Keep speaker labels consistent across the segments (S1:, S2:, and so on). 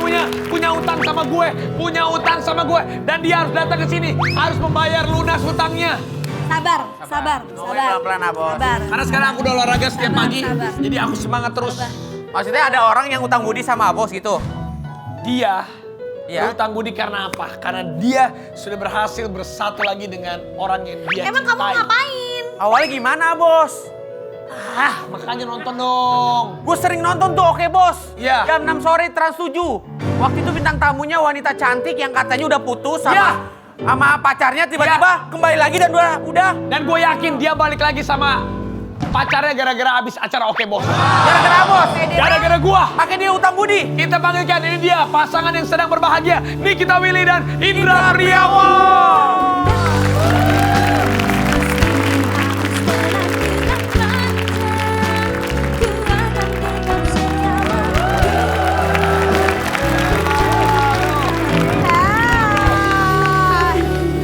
S1: punya utang sama gue. Dan dia harus datang ke sini, harus membayar lunas hutangnya.
S2: Sabar.
S3: Pelan-pelan, Bos.
S2: Sabar.
S1: Karena sekarang aku udah olahraga setiap pagi,
S2: Sabar.
S1: jadi aku semangat terus.
S3: Maksudnya ada orang yang utang budi sama Bos gitu?
S1: Dia
S3: Iya.
S1: berutang budi karena apa? Karena dia sudah berhasil bersatu lagi dengan orang yang dia
S2: Emang kamu
S1: cintai.
S2: ngapain?
S3: Awalnya gimana, Bos?
S1: Makanya nonton dong.
S3: Gue sering nonton tuh, oke Bos.
S1: Iya.
S3: Jam 6 sore Trans 7. Waktu itu bintang tamunya wanita cantik yang katanya udah putus sama pacarnya, tiba-tiba kembali lagi dan udah.
S1: Dan gue yakin dia balik lagi sama pacarnya gara-gara abis acara Oke Bos.
S3: Gara-gara Bos.
S1: Gara-gara gua.
S3: Pakai dia utang budi.
S1: Kita panggilkan, ini dia pasangan yang sedang berbahagia, Nikita Willy dan Indra Priawan.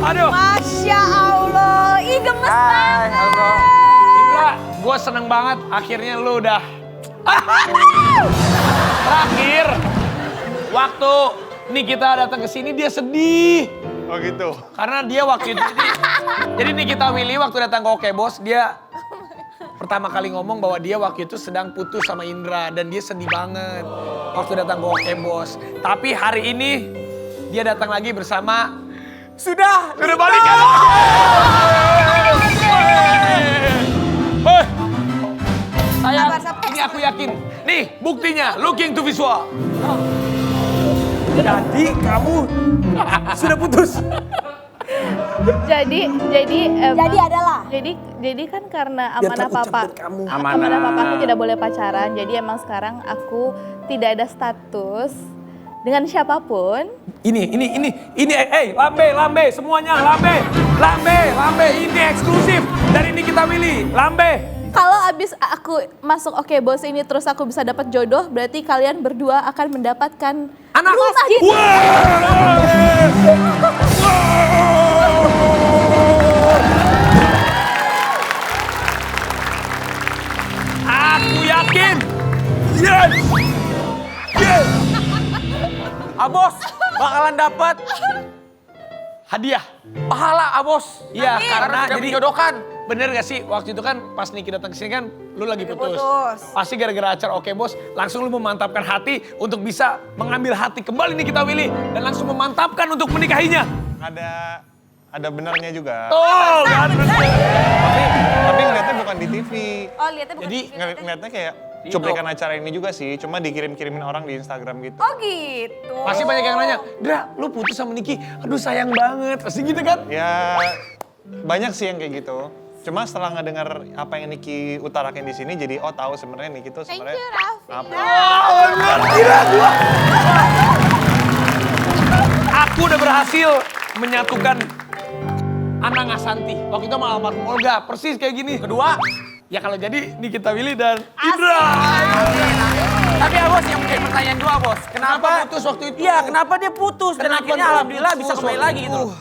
S1: Aduh.
S2: Masya Allah, ih gemes banget.
S1: Indra, gue seneng banget akhirnya lu udah. Terakhir, waktu Nikita datang ke sini dia sedih.
S4: Oh gitu.
S1: Karena dia waktu itu, jadi Nikita Willy waktu datang ke Oke Bos, dia pertama kali ngomong bahwa dia waktu itu sedang putus sama Indra. Dan dia sedih banget waktu datang ke Oke Bos. Tapi hari ini dia datang lagi bersama sudah balikan. Hei, sayang,
S2: Sabar.
S1: ini aku yakin. Nih buktinya, looking to visual.
S3: Jadi kamu sudah putus.
S5: Jadi
S2: adalah.
S5: Jadi kan karena amanah papa.
S3: Amanah
S5: Papa aku tidak boleh pacaran. Jadi emang sekarang aku tidak ada status dengan siapapun.
S1: Ini, lambe, semuanya lambe, ini eksklusif dari Nikita Willy, lambe.
S5: Kalau abis aku masuk Oke Bos ini terus aku bisa dapat jodoh, berarti kalian berdua akan mendapatkan
S1: Anak.
S5: rumah gitu.
S1: Aku yakin. Yes.
S3: Abos bakalan dapat
S1: Hadiah.
S3: pahala, Abos.
S1: Iya,
S3: Karena
S1: karena
S3: sudah
S1: jadi
S3: dijodohkan.
S1: bener gak sih waktu itu kan pas Niki datang ke sini kan lu lagi putus.
S2: putus.
S1: Pasti gara-gara acara Oke Bos, langsung lu memantapkan hati untuk bisa mengambil hati kembali Nikita Willy dan langsung memantapkan untuk menikahinya.
S4: Ada benarnya juga.
S1: Oh, kan bener.
S4: Tapi ngeliatnya bukan di TV.
S2: Oh lihatnya bukan
S1: Jadi,
S2: di sini.
S4: Ngeliatnya kayak cuplikan acara ini juga sih, cuma dikirim-kirimin orang di Instagram gitu.
S2: Oh gitu.
S1: Pasti banyak yang nanya, Dra, lu putus sama Niki, aduh sayang banget. Pasti gitu kan?
S4: Ya banyak sih yang kayak gitu. Cuma setelah ngedengar apa yang Niki utarakan di sini, jadi tahu sebenarnya Niki tuh sebenarnya apa.
S1: Gila gua. Aku udah berhasil menyatukan Anang Asanti. Waktu itu sama almarhum Olga, persis kayak gini. Kedua, ya kalau jadi Nikita Willy dan Indra.
S3: Tapi Abos yang menjadi pertanyaan dua, Bos.
S1: Kenapa putus waktu itu?
S3: Iya, kenapa dia putus dan
S1: Kenapa
S3: akhirnya
S1: dia
S3: alhamdulillah
S1: putus
S3: bisa kembali
S1: waktu
S3: lagi gitu
S1: itu?
S3: loh.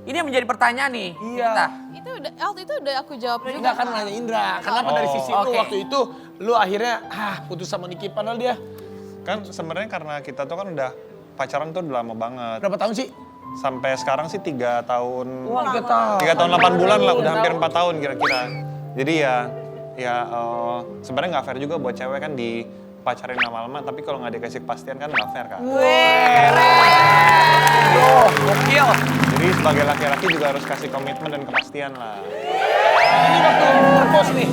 S3: Ini yang menjadi pertanyaan nih.
S1: Iya.
S3: Kita.
S5: Waktu itu udah aku jawab juga.
S1: Enggak kan nanya Indra, kenapa dari sisi lu
S3: oke.
S1: waktu itu lu akhirnya putus sama Niki padahal dia
S4: Kan sebenarnya karena kita tuh kan udah pacaran tuh udah lama banget.
S1: berapa tahun sih?
S4: Sampai sekarang sih 3 tahun.
S1: Wah, 3 tahun.
S4: 3 tahun 8 bulan lah, udah hampir 4 tahun kira-kira. Jadi ya sebenarnya nggak fair juga buat cewek kan dipacarin lama-lama, tapi kalau nggak dikasih kepastian kan nggak fair kan.
S1: Gokil.
S4: Jadi sebagai laki-laki juga harus kasih komitmen dan kepastian lah.
S1: Ini waktu propose nih.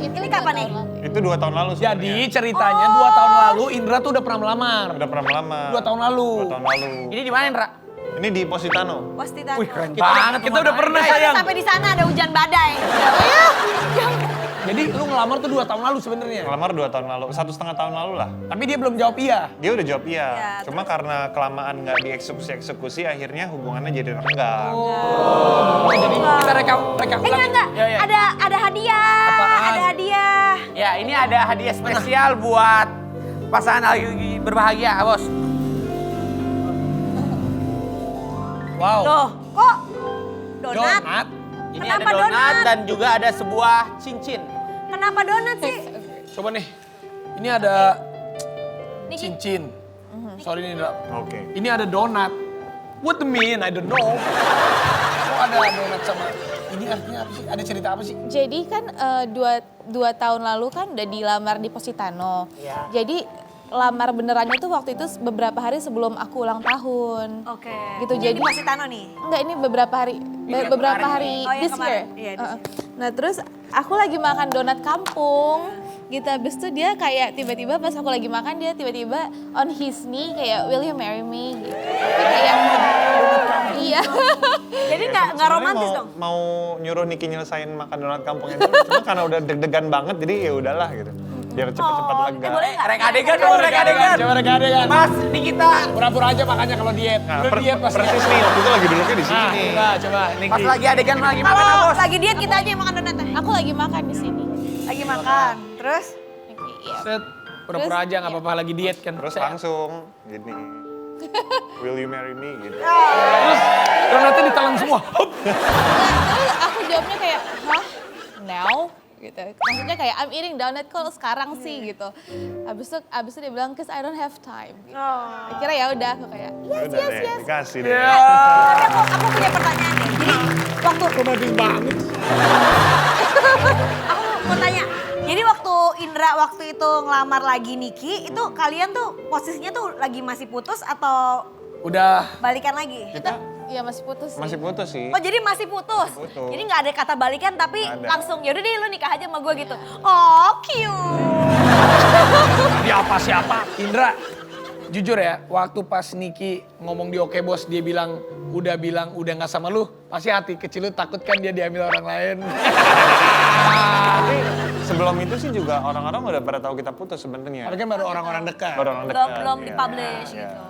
S2: Ini kapan nih?
S4: Itu 2 tahun lalu
S1: Jadi
S4: sebenarnya.
S1: ceritanya 2 tahun lalu Indra tuh udah pernah melamar.
S4: Udah pernah lama.
S1: 2 tahun lalu.
S4: 2 tahun lalu.
S3: Ini di mana, Indra?
S4: Ini di Positano.
S2: Positano.
S3: Wih, keren
S1: Kita,
S3: banget.
S1: kita udah pernah
S2: Tapi
S1: sayang.
S2: sampai di sana ada hujan badai.
S1: Jadi lu ngelamar tuh 2 tahun lalu sebenarnya.
S4: Ngelamar 2 tahun lalu, 1,5 tahun lalu lah.
S1: Tapi dia belum jawab iya.
S4: Dia udah jawab iya.
S2: Ya,
S4: Cuma karena kelamaan nggak dieksekusi, akhirnya hubungannya jadi renggang.
S1: Jadi kita reka ulang.
S2: Enggak.
S1: Ya, ya.
S2: Ada hadiah.
S1: Apaan?
S2: Ada hadiah.
S3: Ya, ini ada hadiah spesial buat pasangan lagi berbahagia, Bos.
S1: Wow.
S2: Loh, kok donat?
S1: Donat.
S3: Ini
S2: Kenapa
S3: ada donat
S2: donat?
S3: dan juga ada sebuah cincin.
S2: Kenapa donat sih?
S1: Coba nih. Ini ada
S2: Niki.
S1: cincin. Sorry nih, Indra.
S4: Oke.
S1: Ini ada donat. What the mean? I don't know. Kok ada donat sama ini artinya apa sih? Ada cerita apa sih?
S5: Jadi kan dua tahun lalu kan udah dilamar di Positano. Jadi lamar benerannya tuh waktu itu beberapa hari sebelum aku ulang tahun.
S2: Oke.
S5: Gitu,
S2: Ini
S5: jadi-
S2: Positano nih.
S5: Enggak, ini beberapa hari
S2: Oh, yang
S5: this year.
S2: kemarin. Iya, this year.
S5: Nah terus aku lagi makan donat kampung gitu, habis itu dia kayak tiba-tiba pas aku lagi makan dia tiba-tiba on his knee kayak will you marry me gitu. Tapi kayak iya.
S2: Jadi nggak
S4: Sebenarnya
S2: romantis
S4: mau,
S2: dong?
S4: Mau nyuruh Niki nyelesain makan donat kampungnya dulu, cuma karena udah deg-degan banget jadi ya udahlah gitu. Biar cepet-cepet lega.
S2: boleh nggak?
S3: Rek adegan dong, rek adegan.
S1: Coba rek adegan.
S3: Mas, Nikita.
S1: Pura-pura aja makanya kalau diet.
S4: Nah,
S1: Lu diet pas
S4: persis nih, waktu itu lagi duduknya di sini.
S1: Coba Niki.
S3: Pas lagi adegan lagi makan apa, Bos?
S2: Lagi diet kita aja yang makan donatnya.
S5: Aku lagi makan di sini.
S2: Lagi makan. Terus?
S5: Iya.
S1: Set. Pura-pura aja nggak apa-apa lagi diet kan.
S4: Terus
S1: Set.
S4: langsung gini. Will you marry me gitu.
S1: Terus donatnya ditelan semua. Hup.
S5: Terus aku jawabnya kayak hah now gitu. Maksudnya kayak I'm eating donut kok sekarang sih gitu. Abis itu dia bilang cause I don't have time. Gitu.
S2: Oh.
S5: Akhirnya ya udah aku kayak yes
S4: Udah
S5: yes
S4: deh,
S5: yes.
S4: dikasih deh.
S1: Ya.
S2: Tapi aku punya pertanyaan deh. Jadi waktu
S1: Romantis banget.
S2: aku mau tanya. Jadi waktu Indra waktu itu ngelamar lagi Niki, itu kalian tuh posisinya tuh lagi masih putus atau
S1: Udah.
S2: balikan lagi?
S4: Kita
S5: Iya masih putus sih.
S4: masih putus sih.
S2: Oh jadi masih putus?
S4: Masih putus.
S2: Jadi nggak ada kata balikan tapi
S4: Nggak ada.
S2: langsung yaudah deh lu nikah aja sama gue gitu. Oh cute.
S1: Dia apa siapa? Indra, jujur ya, waktu pas Niki ngomong di Oke Bos, dia bilang udah nggak sama lu, pasti hati kecil lu takut kan dia diambil orang lain.
S4: Tapi sebelum itu sih juga orang-orang udah pada tahu kita putus sebenarnya.
S1: Tapi kan baru orang-orang dekat.
S4: Baru orang dekat.
S2: Belum
S4: iya.
S2: dipublish
S4: Iya.
S2: gitu.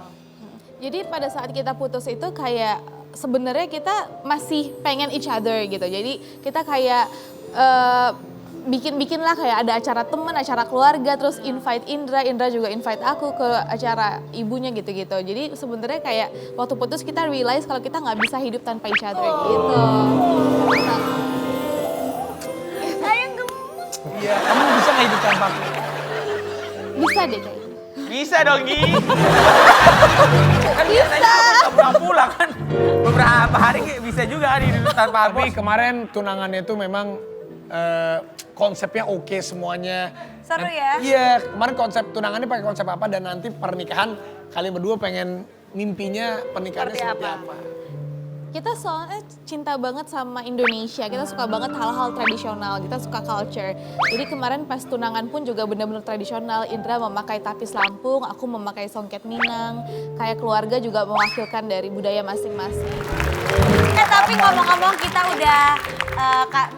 S5: Jadi pada saat kita putus itu kayak sebenarnya kita masih pengen each other gitu. Jadi kita kayak bikin lah kayak ada acara temen, acara keluarga, terus invite Indra juga invite aku ke acara ibunya gitu-gitu. Jadi sebenarnya kayak waktu putus kita realize kalau kita nggak bisa hidup tanpa each other gitu. Nah,
S2: Sayang gemes.
S1: Iya, kamu bisa nggak hidup tanpa aku?
S5: bisa deh kayaknya.
S3: Bisa dong, Gi. Kan biasanya kamu pulang-pulang kan. Beberapa hari bisa juga kan hidup tanpa
S1: Tapi
S3: bos.
S1: kemarin tunangannya tuh memang konsepnya oke semuanya.
S2: Seru ya?
S1: Iya, kemarin konsep tunangannya pakai konsep apa dan nanti pernikahan kalian berdua pengen mimpinya pernikahannya
S2: Seperti
S1: seperti
S2: apa?
S1: apa?
S5: Kita soalnya cinta banget sama Indonesia, kita suka banget hal-hal tradisional, kita suka culture. Jadi kemarin pas tunangan pun juga benar-benar tradisional, Indra memakai tapis Lampung, aku memakai songket Minang, kayak keluarga juga mewakilkan dari budaya masing-masing.
S2: Tapi ngomong-ngomong kita udah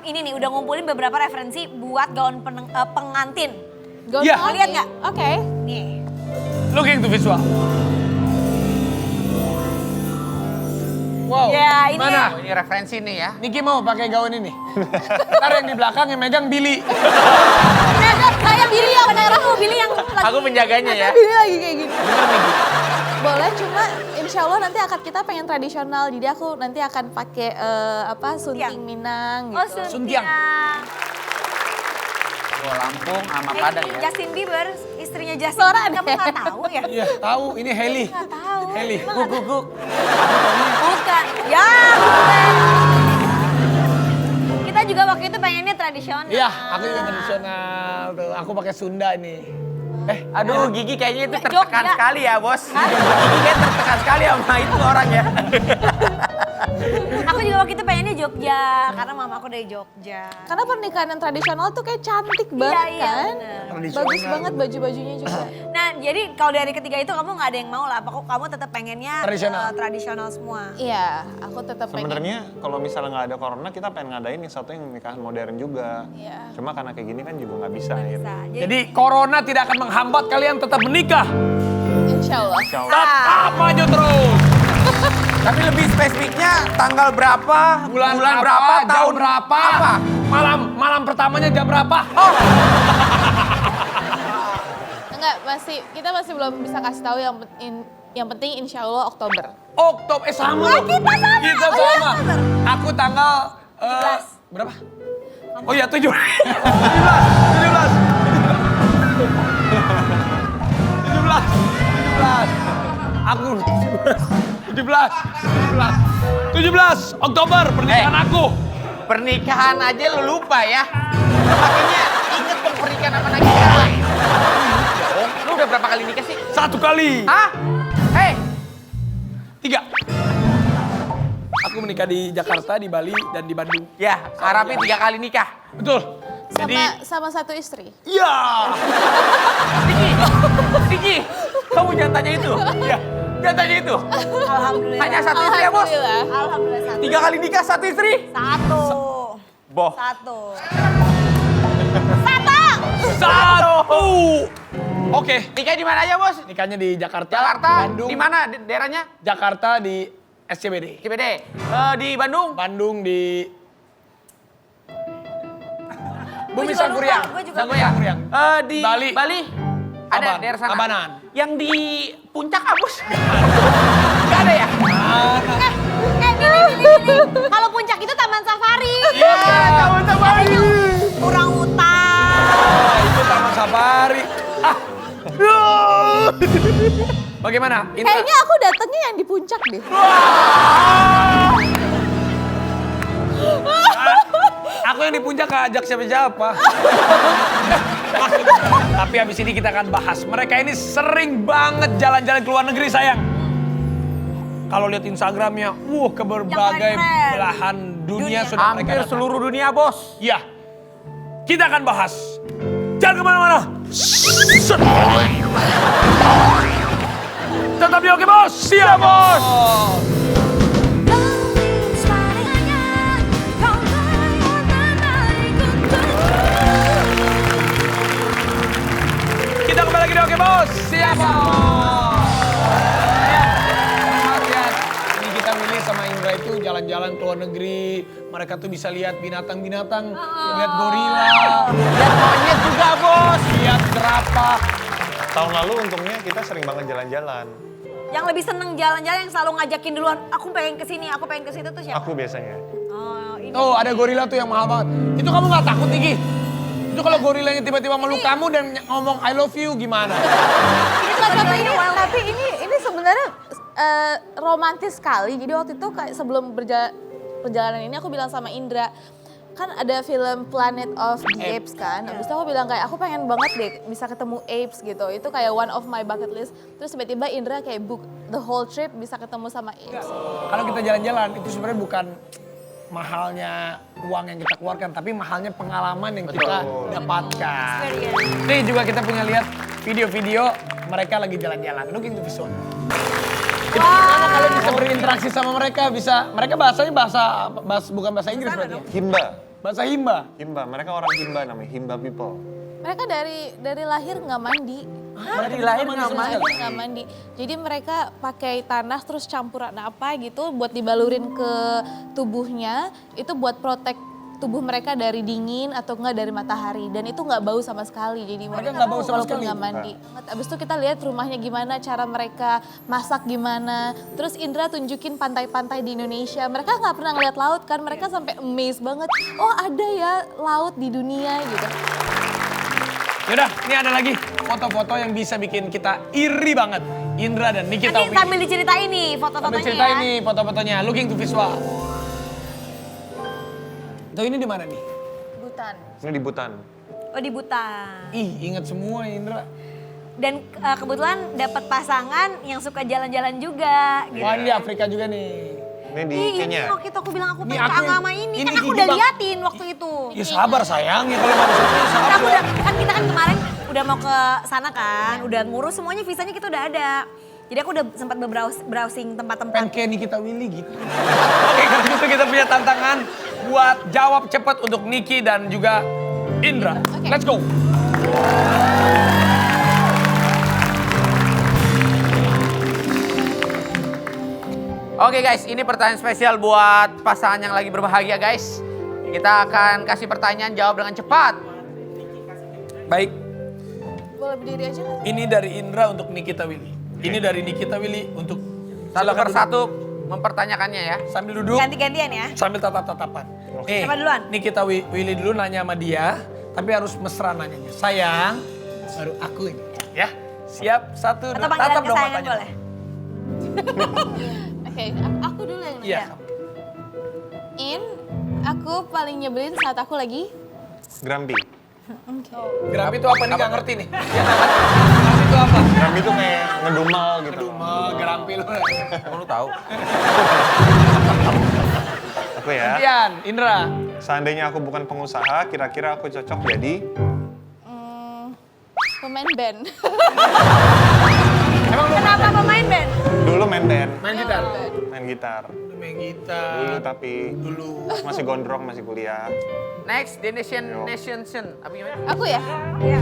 S2: ini nih udah ngumpulin beberapa referensi buat gaun pengantin.
S5: Gaun
S1: Iya.
S5: pengantin?
S2: Lihat nggak?
S5: Oke.
S2: Nih.
S1: Looking to visual. Wow,
S2: Ya, ini
S1: mana?
S3: Oh, ini referensi nih ya.
S1: Niki mau pakai gaun ini. Ntar yang di belakang yang megang Billy.
S2: Kayak Billy yang bener aku Billy yang lagi.
S3: Aku penjaganya ya.
S5: Ini lagi kayak gini. Boleh, cuma insya Allah nanti akad kita pengen tradisional, jadi aku nanti akan pakai sunting Minang gitu.
S2: Oh,
S1: Suntiang.
S3: Gua Lampung sama Padang
S2: Ini
S3: ya.
S2: Justin Bieber, istrinya Justin.
S5: Suara
S2: Kamu
S5: deh.
S2: nggak tahu ya?
S1: Iya, tahu. Ini Heli.
S2: Nggak tahu.
S1: Heli.
S2: Emang
S1: Guk,
S2: ada?
S1: guk, guk.
S2: Bukan. Ya, bukan. Kita juga waktu itu pengennya tradisional.
S1: Iya, aku juga tradisional tuh. Aku pakai Sunda ini.
S3: Aduh, Gigi kayaknya itu
S2: Jogja.
S3: tertekan sekali ya, Bos. Gigi kayak tertekan sekali sama itu orang ya.
S2: Aku juga waktu itu pengennya Jogja, karena mama aku dari Jogja.
S5: Karena pernikahan yang tradisional tuh kayak cantik banget
S2: iya,
S5: kan.
S2: bener.
S1: Tradisional.
S5: Bagus banget baju-bajunya juga.
S2: Nah, jadi kalau dari ketiga itu kamu nggak ada yang mau lah, kamu tetap pengennya
S1: Tradisional.
S2: tradisional semua.
S5: Iya, aku tetap pengen.
S4: Sebenarnya kalau misalnya nggak ada corona kita pengen ngadain yang satu yang nikahan modern juga.
S5: Iya.
S4: Cuma karena kayak gini kan juga nggak bisa.
S2: Nggak
S4: gitu.
S2: bisa.
S1: Jadi corona tidak akan menghambat kalian tetap menikah.
S5: Insya Allah.
S4: Insya Allah.
S1: Tetap maju terus.
S3: Tapi lebih spesifiknya tanggal berapa,
S1: Bulan
S3: berapa,
S1: jam
S3: tahun
S1: berapa,
S3: apa?
S1: malam pertamanya jam berapa?
S5: Enggak, kita masih belum bisa kasih tahu yang penting insya Allah Oktober.
S1: Oktober, sama.
S2: kita sama.
S1: Kita
S2: Oh, iya,
S1: sama.
S2: Oktober.
S1: Aku tanggal
S2: 17.
S1: berapa? Oh iya 17. 17. Aku 17 Oktober pernikahan aku.
S3: Pernikahan aja lu lupa ya. Lu makanya inget dong pernikahan sama Nagita. Lu udah berapa kali nikah sih?
S1: 1 kali.
S3: Hah? Hei,
S1: 3. Aku menikah di Jakarta, di Bali, dan di Bandung.
S3: ya Arapi 3 kali nikah.
S1: Betul. Jadi,
S5: Sama satu istri.
S1: ya.
S3: Diki, kamu jangan tanya itu.
S1: Ya.
S3: Jangan tanya itu.
S2: Alhamdulillah.
S3: Hanya 1 istri ya bos.
S5: Alhamdulillah.
S2: Alhamdulillah 1.
S3: 3 kali nikah 1 istri.
S2: 1.
S3: Boh.
S1: 1. Oke.
S3: Nikah di mana aja bos?
S1: Nikahnya di Jakarta,
S3: Jakarta.
S1: Bandung.
S3: Di mana daerahnya?
S1: Jakarta di SCBD.
S3: CBD. Di Bandung.
S1: Bandung di Bumi
S2: juga
S1: Sangkuriang.
S2: lupa, gua juga
S1: Sangkuriang.
S3: Di
S1: Bali.
S3: Ada
S1: Taban-
S3: daerah sana.
S1: Tabanan.
S3: Yang di puncak bos? Gak ada ya?
S2: Ini. Kalau puncak itu Taman Safari.
S1: Iya, Taman Safari.
S2: Orang hutan.
S1: Itu Taman Safari. Bagaimana? Indra?
S5: Kayaknya aku datangnya yang di puncak deh.
S1: Aku yang di puncak gak ajak siapa-siapa. Tapi habis ini kita akan bahas. Mereka ini sering banget jalan-jalan ke luar negeri sayang. Kalau lihat Instagramnya, ke berbagai
S2: Yang keren.
S1: belahan dunia sudah mereka
S3: Hampir
S1: datang.
S3: seluruh dunia bos.
S1: Iya, kita akan bahas. Jangan kemana-mana. Tetap di Oke Bos. Siap Bos. Kita kembali lagi di Oke Bos. Siap Bos. Lihat, ini kita milih sama Indra itu jalan-jalan ke luar negeri. Mereka tuh bisa lihat binatang-binatang, lihat gorila,
S3: Lihat monyet juga bos.
S1: lihat jerapah.
S4: Tahun lalu untungnya kita sering banget jalan-jalan.
S2: Yang lebih seneng jalan-jalan yang selalu ngajakin duluan. Aku pengen kesini, aku pengen ke situ tuh siapa?
S4: Aku biasanya.
S2: Oh, ini.
S1: Tuh ada gorila tuh yang mahal banget. Itu kamu nggak takut Niki? Itu kalau gorilanya tiba-tiba meluk kamu dan ngomong I love you gimana?
S5: Tapi ini sebenarnya romantis sekali. Jadi waktu itu kayak sebelum perjalanan ini aku bilang sama Indra, kan ada film Planet of the Apes kan. Habis itu aku bilang kayak aku pengen banget deh bisa ketemu apes gitu. Itu kayak one of my bucket list. Terus tiba-tiba Indra kayak book the whole trip bisa ketemu sama apes.
S1: Kalau kita jalan-jalan itu sebenarnya bukan mahalnya uang yang kita keluarkan, tapi mahalnya pengalaman yang kita dapatkan. Nih juga kita punya lihat video-video mereka lagi jalan-jalan. Looking to visual. Itu gimana kalian bisa berinteraksi sama mereka? Mereka bahasanya bukan bahasa Inggris berarti ya?
S4: Himba.
S1: Bahasa Himba.
S4: Himba, mereka orang Himba namanya, Himba people.
S5: Mereka dari lahir nggak mandi.
S1: Dari
S3: lahir
S5: Dari lahir nggak mandi. Jadi mereka pakai tanah terus campuran apa gitu buat dibalurin ke tubuhnya. Itu buat protek tubuh mereka dari dingin atau enggak dari matahari. Dan itu nggak bau sama sekali. Jadi
S1: Mereka nggak bau sama
S5: walaupun
S1: sekali?
S5: nggak mandi. Abis itu kita lihat rumahnya gimana, cara mereka masak gimana. Terus Indra tunjukin pantai-pantai di Indonesia. Mereka nggak pernah ngeliat laut kan. Mereka sampai amazed banget. Oh ada ya laut di dunia gitu.
S1: Yaudah, ini ada lagi foto-foto yang bisa bikin kita iri banget. Indra dan Nikita
S2: Nanti
S1: Willy.
S2: sambil diceritain nih
S1: Sambil
S2: foto-fotonya
S1: cerita
S2: ya.
S1: ini foto-fotonya, looking to visual. Tuh ini di mana nih?
S5: Butan.
S4: Ini di Butan.
S2: Oh di Butan.
S1: Ih, ingat semua Indra.
S2: Dan kebetulan dapat pasangan yang suka jalan-jalan juga. Gitu.
S1: Wah, ini di Afrika juga nih.
S4: Ini di
S2: Ih,
S4: Kenya.
S2: ini waktu itu aku bilang aku
S1: Ini
S2: pengen ke
S1: aku yang-
S2: Angama ini.
S1: ini
S2: Kan aku
S1: gigi
S2: udah
S1: bang.
S2: liatin waktu itu.
S1: Ya sabar sayang, ya kalau nggak bisa
S2: Kan
S1: sabar.
S2: aku udah, kan kita kan kemarin udah mau ke sana kan, udah ngurus semuanya visanya kita udah ada. Jadi aku udah sempat browsing tempat-tempat.
S1: Pengen kayak Nikita Willy gitu. Oke, kalau gitu kita punya tantangan buat jawab cepat untuk Niki dan juga Indra.
S5: Oke.
S1: Let's go.
S3: Oke guys, ini pertanyaan spesial buat pasangan yang lagi berbahagia guys. Kita akan kasih pertanyaan, jawab dengan cepat.
S1: Baik,
S5: Boleh berdiri aja nggak?
S1: ini dari Indra untuk Nikita Willy. Ini dari Nikita Willy untuk
S3: Satu
S1: silakan
S3: persatu mempertanyakannya ya.
S1: duduk. Sambil duduk,
S2: Ganti-gantian ya.
S1: sambil tatap-tatapan. Nih,
S2: Siapa duluan?
S1: Nikita Willy dulu nanya sama dia, tapi harus mesra nanyanya. Sayang, baru aku ini. Ya, Siap, 1, 2,
S2: Atau panggilan
S1: tatap dong
S2: kesayangan
S1: matanya.
S2: boleh?
S5: Oke, aku dulu yang
S1: Iya.
S5: nanya. In, aku paling nyebelin saat aku lagi...
S4: Grambi.
S1: Gerambi itu apa nih? Gak ngerti nih. Gerambi itu apa?
S4: Grambi itu kayak ngedumel gitu.
S1: Gerambi lu.
S3: Emang lu tahu?
S4: Aku ya.
S1: Kemudian, Indra.
S4: Seandainya aku bukan pengusaha, kira-kira aku cocok jadi
S5: Pemain band.
S1: Emang lu
S2: Kenapa pemain band?
S4: dulu main band,
S1: main gitar?
S4: main gitar.
S1: Main gitar.
S4: Dulu tapi
S1: Dulu.
S4: masih gondrong, masih kuliah.
S3: Next, The Nation. Apa gimana?
S5: Aku ya?
S2: Iya.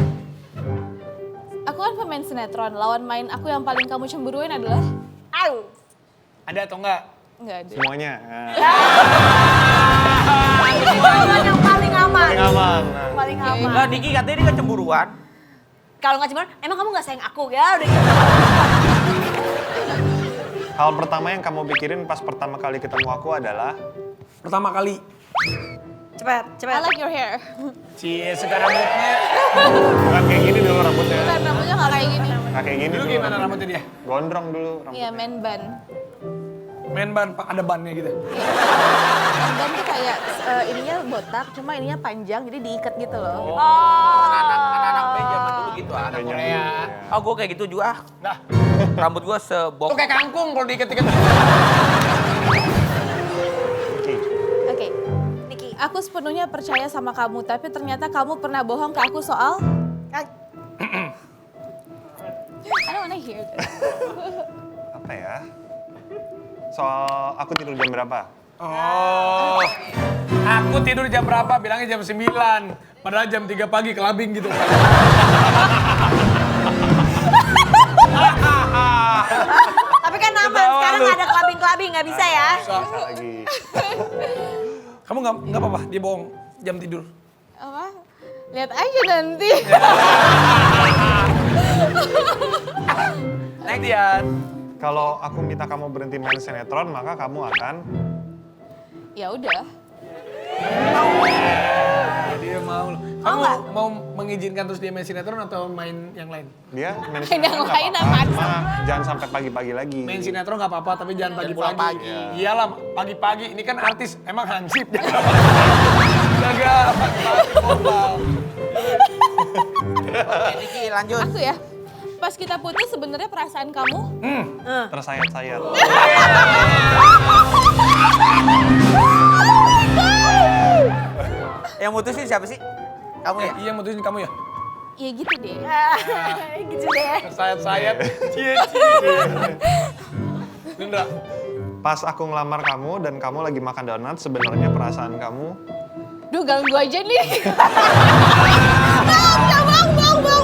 S5: Aku kan pemain sinetron. Lawan main aku yang paling kamu cemburuin adalah...
S2: Au.
S1: Ada atau enggak?
S5: Enggak ada.
S4: Semuanya. Nah,
S2: Jawaban yang paling aman.
S4: paling aman. Nah.
S2: Paling aman.
S3: Lah, Niki katanya dia kecemburuan.
S2: Kalau nggak cemburuan, emang kamu nggak sayang aku ya? Udah gitu.
S4: Hal pertama yang kamu pikirin pas pertama kali ketemu aku adalah
S1: Pertama kali.
S2: Cepet,
S5: I
S2: cepet.
S5: like your hair.
S1: Cie, suka rambutnya.
S4: bukan kayak gini dulu rambutnya.
S5: Kan rambutnya nggak kayak gini.
S4: Nah, kayak gini
S1: Dulu
S4: dulu.
S1: gimana rambutnya dia?
S4: Gondrong dulu rambutnya.
S5: Iya, main ban.
S1: Main ban, Pak, ada bannya gitu.
S5: Main ban tuh kayak ininya botak, cuma ininya panjang, jadi diikat gitu loh.
S3: Anak-anak band zaman dulu gitu. Anak
S4: Kayaknya
S3: Korea.
S4: gitu,
S3: Oh, gue kayak gitu juga.
S1: Nah,
S3: Rambut gue sebok.
S1: tuh kayak kangkung kalau diikat-ikat.
S4: Oke.
S5: Oke,
S2: Niki.
S5: aku sepenuhnya percaya sama kamu, tapi ternyata kamu pernah bohong ke aku soal... I don't wanna hear this.
S4: Apa ya? Soal aku tidur jam berapa?
S1: Oh, aku tidur jam berapa? Bilangnya jam 9. Padahal jam 3 pagi kelabing gitu.
S2: Tapi kan aman, sekarang nggak ada kelabing-kelabing, nggak bisa ya.
S4: Bisa lagi.
S1: Kamu nggak apa-apa, dia bohong jam tidur.
S5: Apa? Lihat aja nanti.
S1: Gantian.
S4: Kalau aku minta kamu berhenti main sinetron, maka kamu akan
S5: Ya udah.
S1: Dia mau. Kamu mau mengizinkan terus dia main sinetron atau main yang lain?
S4: dia main
S5: Main yang
S4: sinetron nggak
S5: lain
S4: apa-apa.
S5: apaan?
S4: Cuma jangan sampai pagi-pagi lagi.
S1: Main sinetron nggak apa-apa, tapi jangan
S3: pulang
S1: pagi-pagi.
S3: pagi.
S1: Iyalah, pagi-pagi. Ini kan artis, emang hansip. Jaga pagi-pagi mobile.
S3: Oke, Niki lanjut.
S5: Aku ya. Pas kita putus sebenarnya perasaan kamu...
S4: Tersayat-sayat.
S3: Yang mutusin siapa sih? Kamu ya?
S1: Iya, mutusin kamu ya?
S5: Ya gitu deh.
S2: Gitu deh.
S1: Sayap-sayap. Cie-cie. Indra.
S4: Pas aku ngelamar kamu dan kamu lagi makan donat, sebenarnya perasaan kamu
S5: Duh, ganggu aja nih.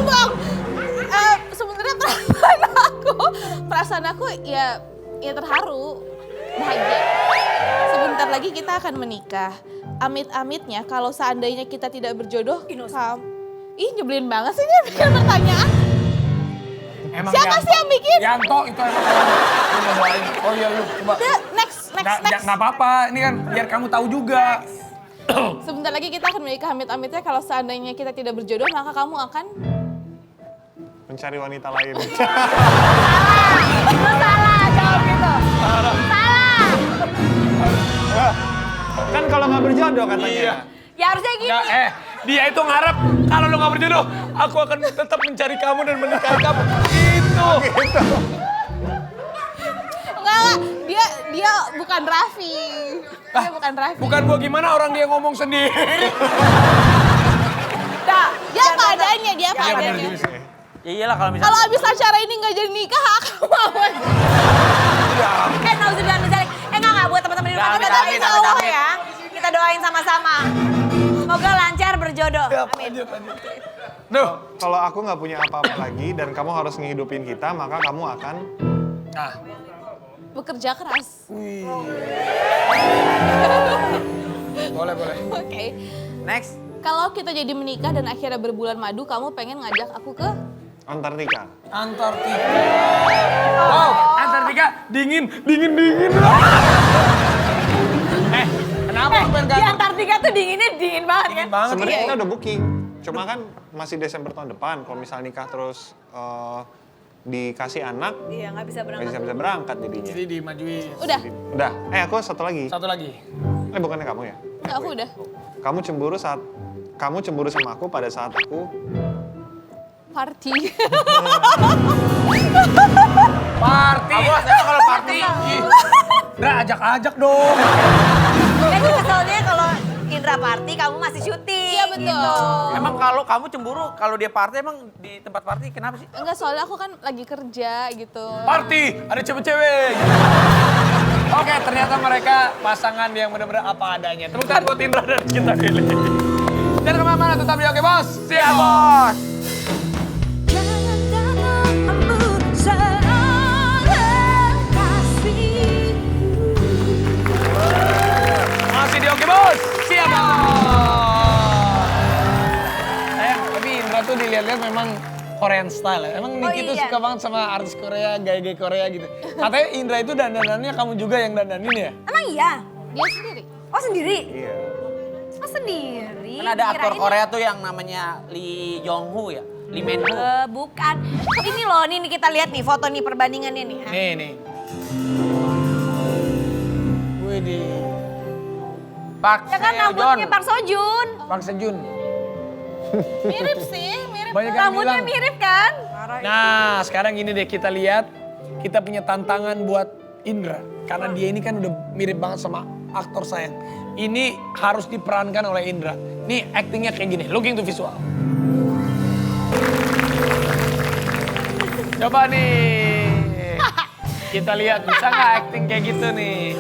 S5: Bang. Sebenarnya perasaan aku ya terharu, bahagia. Sebentar lagi kita akan menikah. Amit-amitnya kalau seandainya kita tidak berjodoh, ih nyebelin banget sih dia bikin pertanyaan.
S1: Emang
S5: Siapa sih yang bikin?
S1: Yanto itu emang lu mau doain. Oh iya lu coba.
S5: Udah, next.
S1: Nggak apa-apa, ini kan biar kamu tahu juga.
S5: Sebentar lagi kita akan menikah, amit-amitnya kalau seandainya kita tidak berjodoh, maka kamu akan...
S4: mencari wanita lain.
S2: Lu salah jawab gitu. Salah.
S4: Kan kalau nggak berjodoh katanya.
S1: Iya.
S2: Ya harusnya gini.
S1: Nggak, dia itu ngarep kalau lu nggak berjodoh, aku akan tetap mencari kamu dan menikahi kamu. Itu.
S5: Enggak lah, dia bukan Raffi. Dia bukan Raffi.
S1: Bukan gua gimana orang dia ngomong sendiri.
S2: Dah.
S5: Dia apa adanya, dia apa
S1: Iya benar
S5: adanya.
S1: juga sih.
S3: Ya iyalah kalau
S5: Kalau
S3: misalnya...
S5: abis acara ini nggak jadi nikah, aku mau.
S2: Nauzubillah min dzalik. Enggak buat teman-teman di rumah
S3: Amin,
S2: kita doain
S3: amin,
S2: sama-sama
S3: amin.
S2: ya. Kita doain sama-sama. Semoga lancar berjodoh. Amin.
S1: Lanjut. Duh.
S4: Kalau aku nggak punya apa-apa lagi dan kamu harus ngehidupin kita, maka kamu akan
S1: Nah.
S5: Bekerja keras.
S1: Boleh.
S5: Oke.
S3: Next.
S5: Kalau kita jadi menikah dan akhirnya berbulan madu, kamu pengen ngajak aku ke...
S4: Antartika.
S1: Antartika. Wow, Antartika dingin. Kenapa lu pengen
S2: Di Antartika tuh dinginnya dingin banget kan.
S1: Dingin banget.
S4: Sebenarnya kita udah booking. Cuma kan masih Desember tahun depan. Kalau misal nikah terus dikasih anak,
S2: Iya, nggak bisa
S4: nggak
S2: berangkat.
S4: bisa berangkat jadinya.
S1: Jadi dimajuin.
S5: Udah,
S4: Udah, aku satu lagi.
S1: Satu lagi.
S4: Bukannya kamu ya?
S5: enggak aku udah.
S4: Kamu cemburu sama aku pada saat aku
S5: Party.
S1: Party.
S3: Bos, emang kalau party.
S1: Indra ajak-ajak dong.
S2: Kan keselnya kalau Indra party, kamu masih syuting.
S5: Iya, betul.
S2: gitu.
S3: Emang kalau kamu cemburu, kalau dia party emang di tempat party kenapa sih?
S5: Enggak, soalnya aku kan lagi kerja gitu.
S1: Party, ada cewek-cewek. Oke, ternyata mereka pasangan yang benar-benar apa adanya. Tepuk tangan buat Indra dan kita pilih. Dan kemana-mana tetap di Oke Bos.
S3: Siap, Bos.
S2: Jangan datang embun seorang kasih.
S1: Masih di Oke Bos. Siap Bos. Sayang, tapi Indra tuh dilihat-lihat memang Korean style ya. Emang Niki tuh
S2: iya.
S1: suka banget sama artis Korea, gaya-gaya Korea gitu. Katanya Indra itu dandanannya kamu juga yang dandanin ya?
S2: Emang iya?
S5: Dia sendiri.
S2: Oh sendiri?
S4: iya.
S2: Oh sendiri?
S3: Kan ada aktor
S2: Kirain-
S3: Korea tuh yang namanya Lee Jong Ho ya, Lee Men Ho.
S2: Bukan. Ini loh, nih kita lihat nih foto nih perbandingannya nih.
S1: Nih. Widih.
S3: Park
S2: Ya kan
S3: Seo Joon.
S2: rambutnya Park Seo Joon.
S1: Park Sejun.
S5: Mirip sih, mirip.
S1: Banyak yang
S2: Rambutnya
S1: bilang.
S2: mirip kan?
S1: Nah, sekarang gini deh kita lihat. Kita punya tantangan buat Indra. Karena dia ini kan udah mirip banget sama aktor sayang. Ini harus diperankan oleh Indra. Nih actingnya kayak gini, looking to visual. Coba nih. Kita lihat bisa nggak acting kayak gitu nih.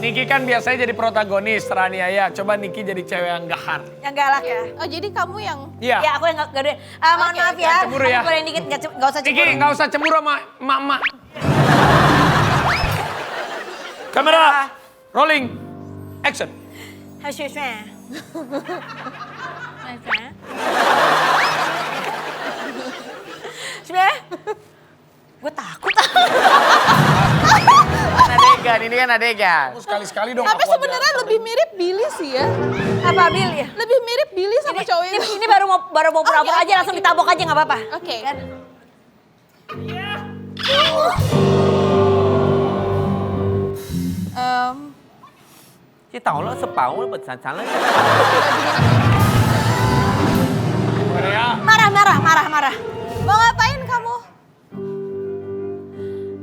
S1: Niki kan biasanya jadi protagonis teraniaya. Coba Niki jadi cewek yang gahar.
S2: Yang galak ya?
S5: Oh, jadi kamu yang
S1: Iya.
S2: Ya aku yang gak ada. Mohon
S5: Oke,
S2: maaf ya.
S1: jangan cemburu ya.
S2: Aku goreng dikit, gak usah cemburu.
S1: Niki nggak usah cemburu sama emak-emak. Kamera, rolling, action.
S2: Hasilnya. Sebenernya, gue takut.
S3: Kan adegan, ini kan adegan.
S1: Sekali-sekali dong.
S5: Tapi
S1: aku aja.
S5: sebenarnya lebih mirip Billy sih ya.
S2: Apa Bil ya?
S5: Lebih mirip Billy sama cowok itu.
S2: Ini baru mau pura-pura
S5: Oke,
S2: aja,
S5: oke,
S2: langsung
S5: oke.
S2: ditabok aja gak apa-apa.
S5: Oke.
S2: Kan?
S3: Chị tao nó sập bảo nó bật sàn sàn lên.
S1: Korea.
S2: Marah.
S5: Mau ngapain kamu?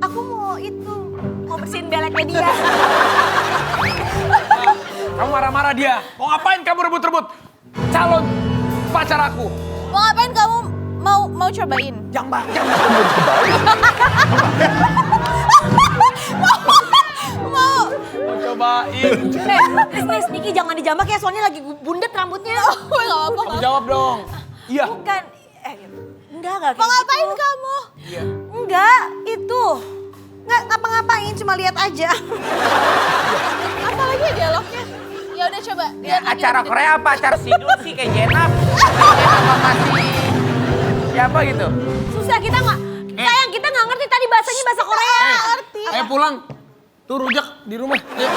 S2: Aku mau itu, mau bersihin beleknya dia.
S1: Kamu marah-marah dia. Mau ngapain kamu rebut-rebut calon pacar aku?
S5: Mau ngapain kamu? Mau cobain?
S1: Jangan
S5: Mau.
S1: Mau cobain.
S2: Please, Niki jangan dijambak ya, soalnya lagi bundet rambutnya.
S5: Gue gak apa-apa.
S1: Kamu jawab dong. Iya.
S2: Bukan, enggak
S5: Mau
S2: kayak
S5: ngapain
S2: gitu.
S5: kamu?
S1: Iya.
S2: Enggak, itu. Enggak ngapa-ngapain, cuma lihat aja.
S5: Apa lagi ya dialognya? Ya udah coba.
S3: Ya,
S5: lihat lagi
S3: acara
S5: lanjut.
S3: Korea apa? Acara sidul sih kayak Jenap. Kayak Jenap apa masih siapa gitu?
S2: Susah kita nggak, sayang kita nggak ngerti tadi bahasanya bahasa Korea.
S5: Ngerti.
S1: Ayo pulang. Tuh rujak di rumah. Ayo.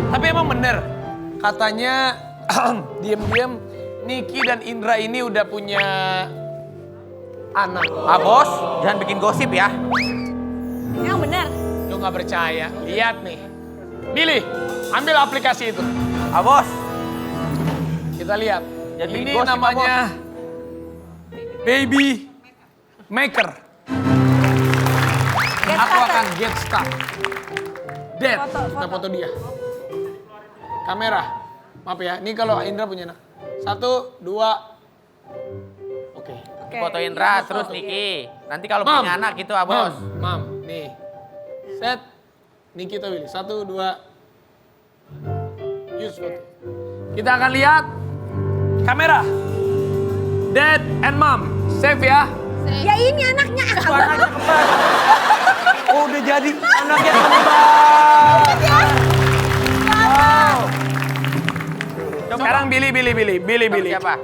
S1: Tapi emang bener. Katanya diem-diem Niki dan Indra ini udah punya anak.
S3: Ah bos, jangan bikin gosip ya.
S2: Yang benar.
S1: Lu nggak percaya? Lihat nih. Billy, ambil aplikasi itu.
S3: Ah bos,
S1: Kita lihat.
S3: Jangan bikin
S1: Ini
S3: gosip,
S1: namanya Baby Maker.
S2: Get
S1: Aku
S2: started.
S1: akan get stuck. Dead.
S2: Foto,
S1: Kita
S2: foto.
S1: foto dia. Kamera. Maaf ya, ini kalau Indra punya anak. 1, 2. Oke.
S2: Oke.
S3: foto Indra terus Niki. Nanti kalau
S1: Mam.
S3: punya anak gitu ah bos.
S1: Mam, nih. Set. Niki atau Willy. 1, 2. Use foto. Kita akan lihat. Kamera. Dad and Mom. Save ya.
S2: Ya ini anaknya.
S3: Anaknya kembar.
S1: Oh udah jadi.
S3: Anaknya kembar. Wow. Coba
S1: Sekarang Billy.
S3: Sama siapa?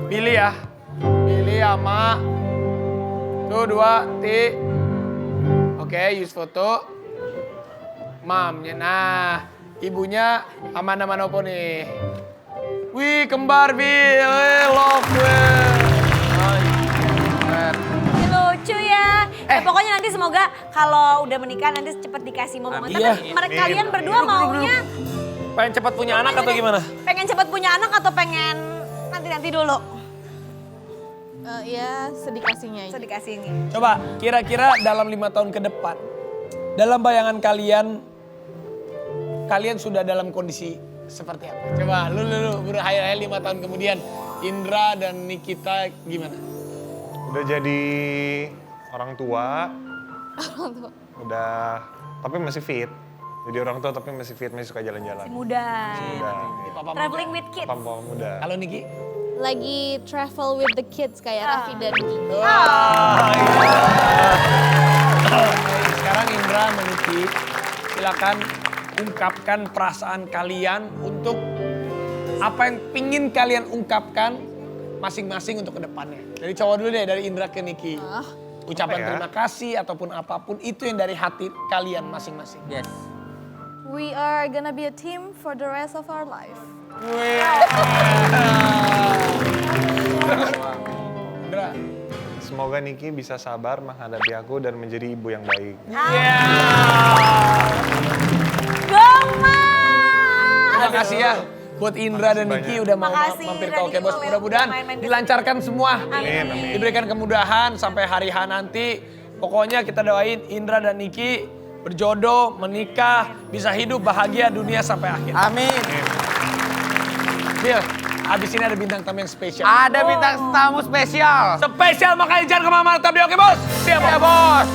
S1: Billy ya. Billy sama. Tuh 2, T. Oke, use foto. Mamnya. Nah, ibunya aman-aman opo nih. Wih, kembar Bill. Love gue.
S2: Pokoknya nanti semoga kalau udah menikah nanti cepet dikasih momen. Tapi
S1: Iya.
S2: kalian berdua maunya
S1: Pengen cepat punya anak atau gimana?
S2: pengen cepet punya anak atau pengen nanti dulu?
S5: Ya sedikasinya
S2: Bisa
S5: aja.
S2: dikasih ini.
S1: Coba kira-kira dalam 5 tahun ke depan, dalam bayangan kalian sudah dalam kondisi seperti apa? Coba lu berhayal 5 tahun kemudian, Indra dan Nikita gimana?
S4: Udah jadi orang tua. Udah, tapi masih fit. Jadi orang tua tapi masih fit, masih suka jalan-jalan.
S2: Muda.
S4: Udah,
S2: Traveling with kids.
S4: papa muda.
S1: Kalau Niki?
S5: Lagi travel with the kids kayak Raffi dan Gigi.
S1: Sekarang Indra dan Niki, silakan ungkapkan perasaan kalian untuk apa yang pingin kalian ungkapkan masing-masing untuk kedepannya. Dari cowok dulu deh, dari Indra ke Niki. Ucapan
S4: Apa ya?
S1: terima kasih ataupun apapun itu yang dari hati kalian masing-masing.
S3: Yes.
S5: We are gonna be a team for the rest of our life.
S1: Indra.
S4: Semoga Niki bisa sabar menghadapi aku dan menjadi ibu yang baik.
S2: Goma!
S1: Terima kasih ya buat Indra dan
S4: Makasih
S1: Niki
S4: banyak.
S1: udah mau
S2: Makasih,
S1: mampir ke
S2: Indra,
S1: Oke
S2: Niki,
S1: Bos.
S2: udah
S1: Mudah-mudahan
S2: main-main ke
S1: dilancarkan semua.
S4: Amin, amin.
S1: Diberikan kemudahan sampai hari H nanti. Pokoknya kita doain Indra dan Niki berjodoh, menikah, bisa hidup bahagia dunia sampai akhir.
S3: Amin.
S1: Bil, abis ini ada bintang tamu yang spesial.
S3: Ada bintang tamu spesial.
S1: Spesial makanya jangan kemana-mana, tetap di Oke Bos. Siap,
S3: Ya bos.